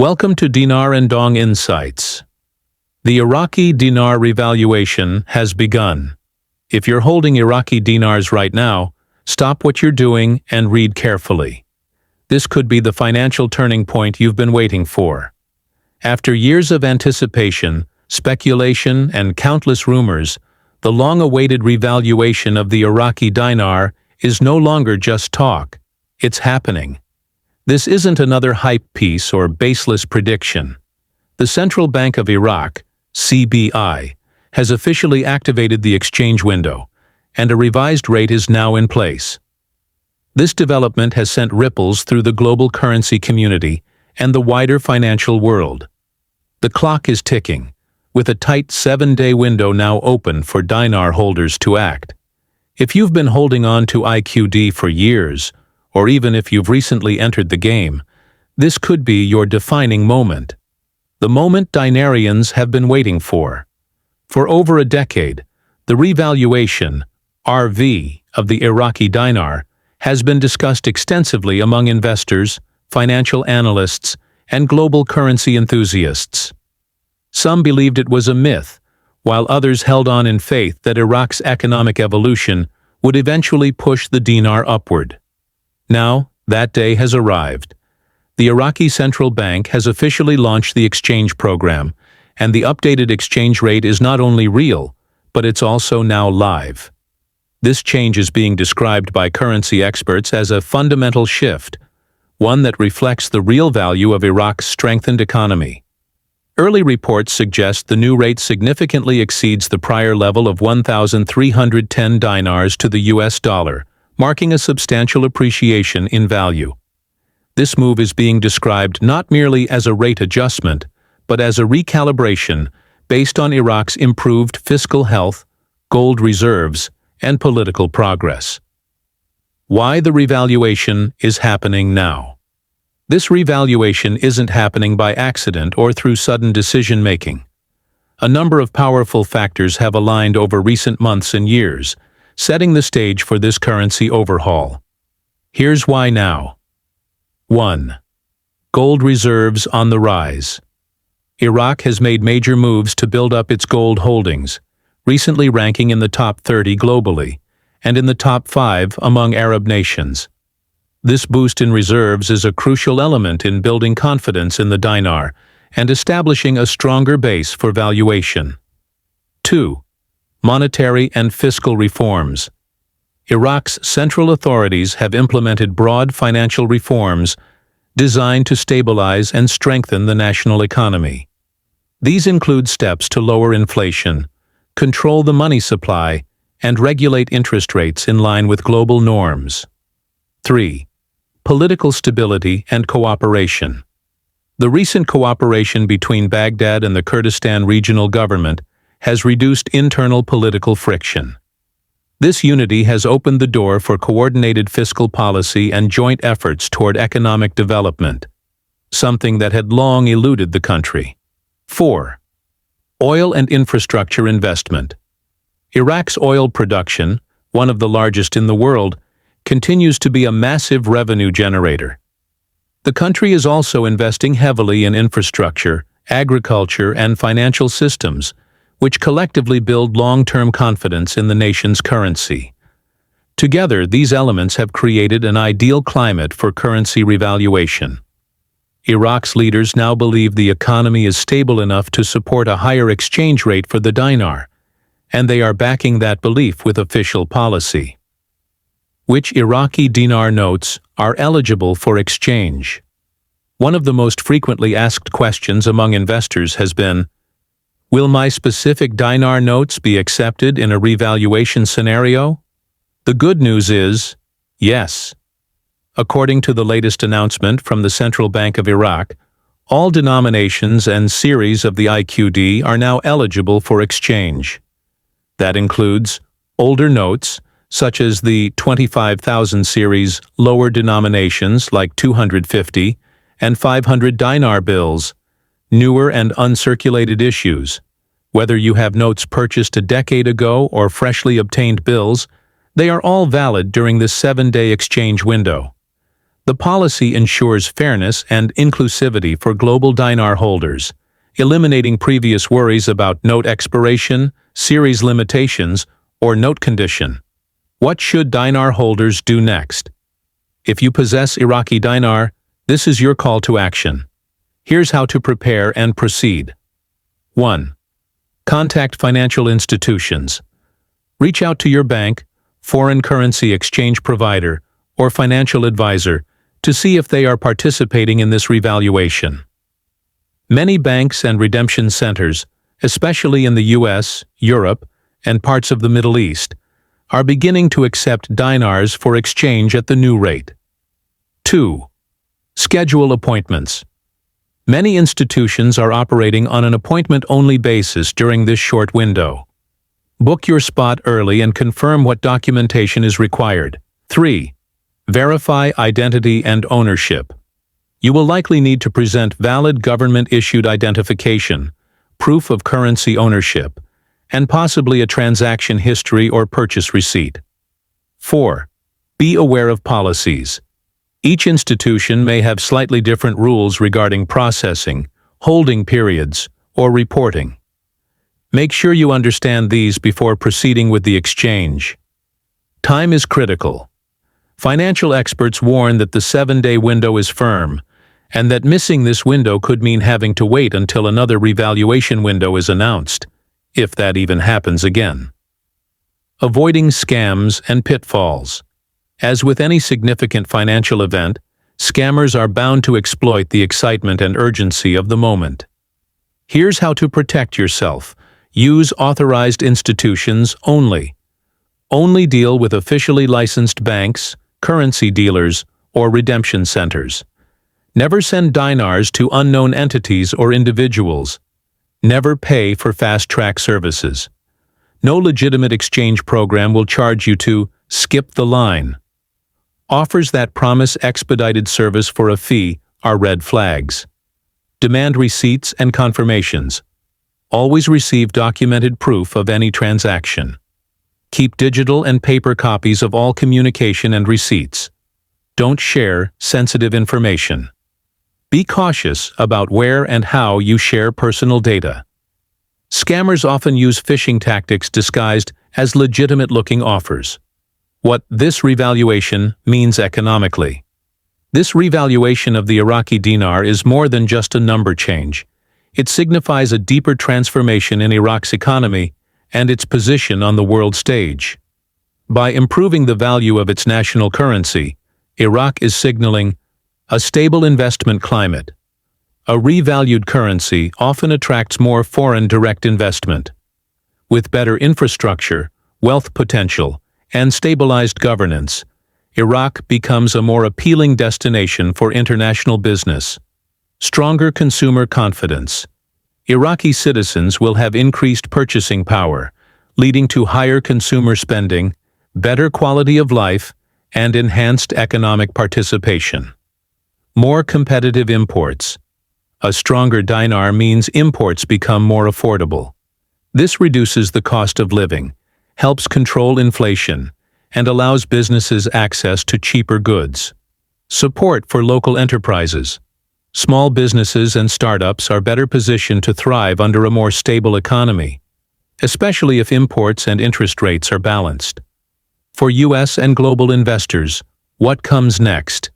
Welcome to Dinar and Dong Insights. The Iraqi Dinar Revaluation has begun. If you're holding Iraqi dinars right now, stop what you're doing and read carefully. This could be the financial turning point you've been waiting for. After years of anticipation, speculation, and countless rumors, the long-awaited revaluation of the Iraqi dinar is no longer just talk. It's happening. This isn't another hype piece or baseless prediction. The Central Bank of Iraq, CBI, has officially activated the exchange window, and a revised rate is now in place. This development has sent ripples through the global currency community and the wider financial world. The clock is ticking, with a tight 7-day window now open for dinar holders to act. If you've been holding on to IQD for years, or even if you've recently entered the game, this could be your defining moment. The moment dinarians have been waiting for. For over a decade, the revaluation, RV, of the Iraqi dinar has been discussed extensively among investors, financial analysts, and global currency enthusiasts. Some believed it was a myth, while others held on in faith that Iraq's economic evolution would eventually push the dinar upward. Now, that day has arrived. The Iraqi Central Bank has officially launched the exchange program, and the updated exchange rate is not only real, but it's also now live. This change is being described by currency experts as a fundamental shift, one that reflects the real value of Iraq's strengthened economy. Early reports suggest the new rate significantly exceeds the prior level of 1,310 dinars to the US dollar, marking a substantial appreciation in value. This move is being described not merely as a rate adjustment, but as a recalibration based on Iraq's improved fiscal health, gold reserves, and political progress. Why the revaluation is happening now? This revaluation isn't happening by accident or through sudden decision-making. A number of powerful factors have aligned over recent months and years, setting the stage for this currency overhaul. Here's why now. 1. Gold reserves on the rise. Iraq has made major moves to build up its gold holdings, recently ranking in the top 30 globally, and in the top 5 among Arab nations. This boost in reserves is a crucial element in building confidence in the dinar and establishing a stronger base for valuation. 2. Monetary and fiscal reforms. Iraq's central authorities have implemented broad financial reforms designed to stabilize and strengthen the national economy. These include steps to lower inflation, control the money supply, and regulate interest rates in line with global norms. 3. Political stability and cooperation. The recent cooperation between Baghdad and the Kurdistan regional government has reduced internal political friction. This unity has opened the door for coordinated fiscal policy and joint efforts toward economic development, something that had long eluded the country. 4. Oil and infrastructure investment. Iraq's oil production, one of the largest in the world, continues to be a massive revenue generator. The country is also investing heavily in infrastructure, agriculture, and financial systems, which collectively build long-term confidence in the nation's currency. Together, these elements have created an ideal climate for currency revaluation. Iraq's leaders now believe the economy is stable enough to support a higher exchange rate for the dinar, and they are backing that belief with official policy. Which Iraqi dinar notes are eligible for exchange? One of the most frequently asked questions among investors has been, will my specific dinar notes be accepted in a revaluation scenario? The good news is, yes. According to the latest announcement from the Central Bank of Iraq, all denominations and series of the IQD are now eligible for exchange. That includes older notes, such as the 25,000 series lower denominations like 250 and 500 dinar bills, newer and uncirculated issues. Whether you have notes purchased a decade ago or freshly obtained bills, they are all valid during this 7-day exchange window. The policy ensures fairness and inclusivity for global dinar holders, eliminating previous worries about note expiration, series limitations, or note condition. What should dinar holders do next? If you possess Iraqi dinar, this is your call to action. Here's how to prepare and proceed. 1. Contact financial institutions. Reach out to your bank, foreign currency exchange provider, or financial advisor to see if they are participating in this revaluation. Many banks and redemption centers, especially in the US, Europe, and parts of the Middle East, are beginning to accept dinars for exchange at the new rate. 2. Schedule appointments. Many institutions are operating on an appointment-only basis during this short window. Book your spot early and confirm what documentation is required. 3. Verify identity and ownership. You will likely need to present valid government-issued identification, proof of currency ownership, and possibly a transaction history or purchase receipt. 4. Be aware of policies. Each institution may have slightly different rules regarding processing, holding periods, or reporting. Make sure you understand these before proceeding with the exchange. Time is critical. Financial experts warn that the 7-day window is firm, and that missing this window could mean having to wait until another revaluation window is announced, if that even happens again. Avoiding scams and pitfalls. As with any significant financial event, scammers are bound to exploit the excitement and urgency of the moment. Here's how to protect yourself. Use authorized institutions only. Only deal with officially licensed banks, currency dealers, or redemption centers. Never send dinars to unknown entities or individuals. Never pay for fast-track services. No legitimate exchange program will charge you to skip the line. Offers that promise expedited service for a fee are red flags. Demand receipts and confirmations. Always receive documented proof of any transaction. Keep digital and paper copies of all communication and receipts. Don't share sensitive information. Be cautious about where and how you share personal data. Scammers often use phishing tactics disguised as legitimate-looking offers. What this revaluation means economically. This revaluation of the Iraqi dinar is more than just a number change. It signifies a deeper transformation in Iraq's economy and its position on the world stage. By improving the value of its national currency, Iraq is signaling a stable investment climate. A revalued currency often attracts more foreign direct investment. With better infrastructure, wealth potential, and stabilized governance, Iraq becomes a more appealing destination for international business. Stronger consumer confidence. Iraqi citizens will have increased purchasing power, leading to higher consumer spending, better quality of life, and enhanced economic participation. More competitive imports. A stronger dinar means imports become more affordable. This reduces the cost of living, helps control inflation, and allows businesses access to cheaper goods. Support for local enterprises. Small businesses and startups are better positioned to thrive under a more stable economy, especially if imports and interest rates are balanced. For U.S. and global investors, what comes next?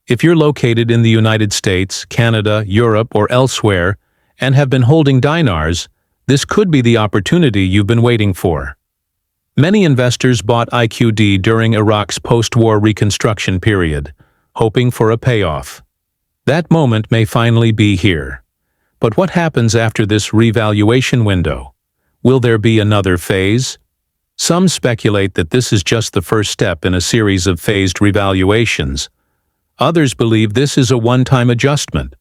If you're located in the United States, Canada, Europe, or elsewhere, and have been holding dinars, this could be the opportunity you've been waiting for. Many investors bought IQD during Iraq's post-war reconstruction period, hoping for a payoff. That moment may finally be here. But what happens after this revaluation window? Will there be another phase? Some speculate that this is just the first step in a series of phased revaluations. Others believe this is a one-time adjustment.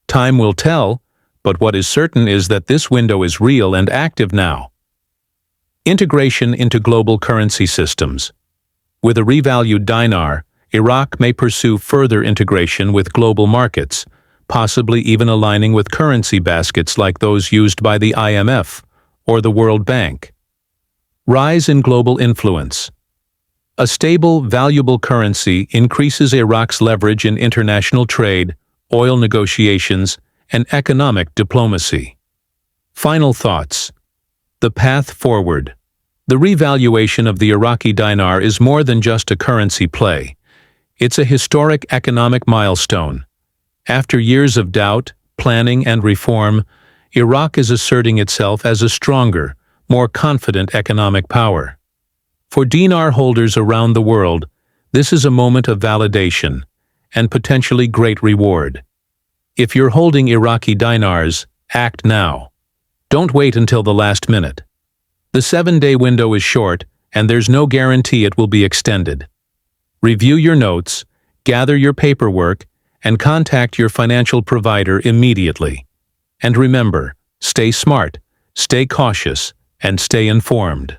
Time will tell, but what is certain is that this window is real and active now. Integration into global currency systems. With a revalued dinar, Iraq may pursue further integration with global markets, possibly even aligning with currency baskets like those used by the IMF or the World Bank. Rise in global influence. A stable, valuable currency increases Iraq's leverage in international trade, oil negotiations, and economic diplomacy. Final thoughts. The path forward. The revaluation of the Iraqi dinar is more than just a currency play. It's a historic economic milestone. After years of doubt, planning, and reform, Iraq is asserting itself as a stronger, more confident economic power. For dinar holders around the world, this is a moment of validation and potentially great reward. If you're holding Iraqi dinars, act now. Don't wait until the last minute. The 7-day window is short, and there's no guarantee it will be extended. Review your notes, gather your paperwork, and contact your financial provider immediately. And remember, stay smart, stay cautious, and stay informed.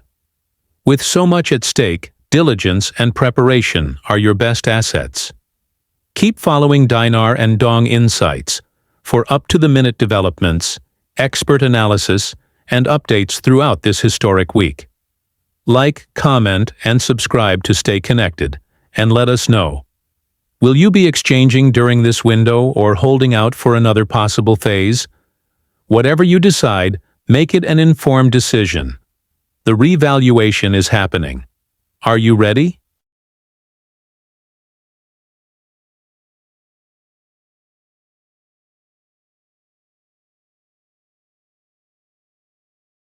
With so much at stake, diligence and preparation are your best assets. Keep following Dinar and Dong Insights for up-to-the-minute developments, expert analysis, and updates throughout this historic week. Like, comment, and subscribe to stay connected, and let us know. Will you be exchanging during this window or holding out for another possible phase? Whatever you decide, make it an informed decision. The revaluation is happening. Are you ready?